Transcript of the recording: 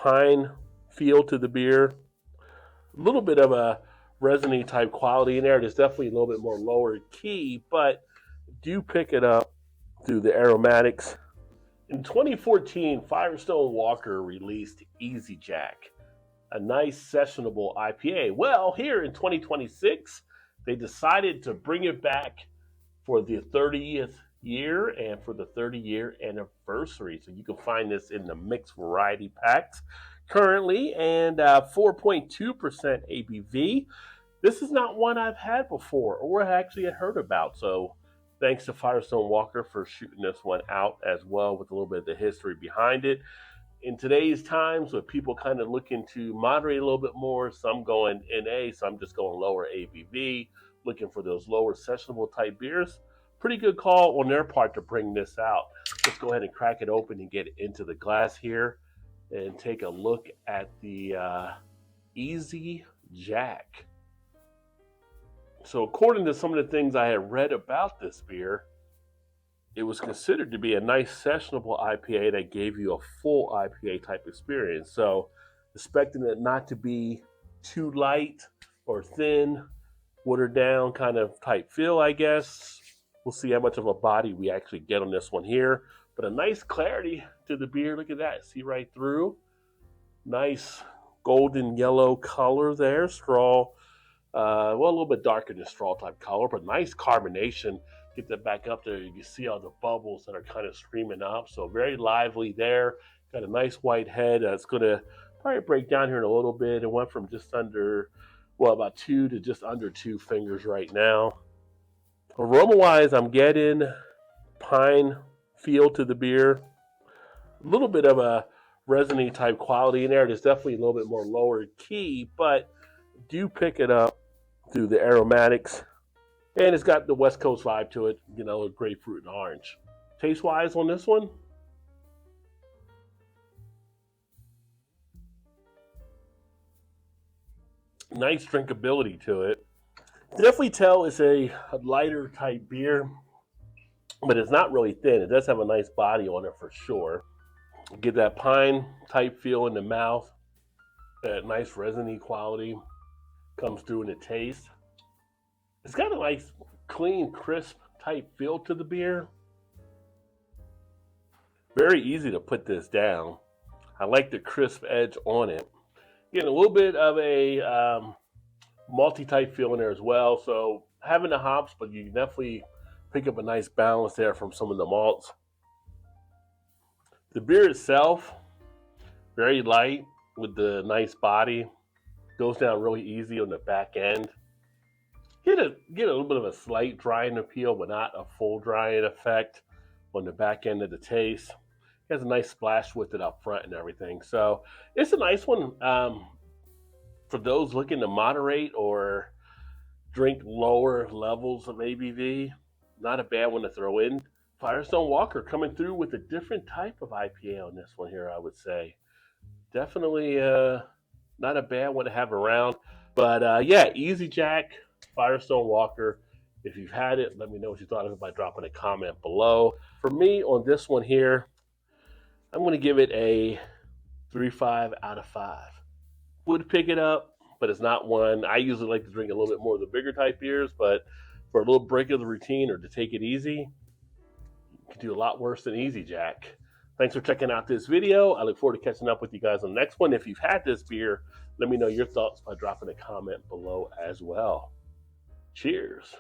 pine feel to the beer. A little bit of a resiny type quality in there. There's definitely a little bit more lower key, but do pick it up through the aromatics. In 2014, Firestone Walker released Easy Jack, a nice sessionable IPA. Well, here in 2026, they decided to bring it back for the 30th year and for the 30-year anniversary. So you can find this in the mixed variety packs currently, and 4.2% ABV. This is not one I've had before or actually had heard about. So thanks to Firestone Walker for shooting this one out as well with a little bit of the history behind it. In today's times with people kind of looking to moderate a little bit more, some going NA, some just going lower ABV, looking for those lower sessionable type beers. Pretty good call on their part to bring this out. Let's go ahead and crack it open and get it into the glass here and take a look at the Easy Jack. So according to some of the things I had read about this beer, it was considered to be a nice sessionable IPA that gave you a full IPA type experience. So expecting it not to be too light or thin, watered down kind of type feel, I guess. We'll see how much of a body we actually get on this one here. But a nice clarity to the beer. Look at that. See right through. Nice golden yellow color there. Straw. Well, a little bit darker than straw type color, but nice carbonation. Get that back up there. You can see all the bubbles that are kind of streaming up. So very lively there. Got a nice white head. It's going to probably break down here in a little bit. It went from just under, well, about 2 to just under 2 fingers right now. Aroma-wise, I'm getting pine feel to the beer. A little bit of a resiny type quality in there. There's definitely a little bit more lower key, but do pick it up through the aromatics. And it's got the West Coast vibe to it, you know, grapefruit and orange. Taste-wise on this one, nice drinkability to it. Definitely tell it's a lighter type beer, but it's not really thin. It does have a nice body on it for sure. Get that pine type feel in the mouth. That nice resiny quality comes through in the taste. It's got a nice clean, crisp type feel to the beer. Very easy to put this down. I like the crisp edge on it. Getting a little bit of a malty type feel in there as well. So having the hops, but you can definitely pick up a nice balance there from some of the malts. The beer itself, very light with the nice body. Goes down really easy on the back end. Get a little bit of a slight drying appeal, but not a full drying effect on the back end of the taste. It has a nice splash with it up front and everything. So it's a nice one for those looking to moderate or drink lower levels of ABV. Not a bad one to throw in. Firestone Walker coming through with a different type of IPA on this one here, I would say. Definitely not a bad one to have around. But yeah, Easy Jack, Firestone Walker. If you've had it, let me know what you thought of it by dropping a comment below. For me on this one here, I'm going to give it a 3.5 out of 5. Would pick it up, but it's not one. I usually like to drink a little bit more of the bigger type beers, but for a little break of the routine or to take it easy, you can do a lot worse than Easy Jack. Thanks for checking out this video. I look forward to catching up with you guys on the next one. If you've had this beer, let me know your thoughts by dropping a comment below as well. Cheers.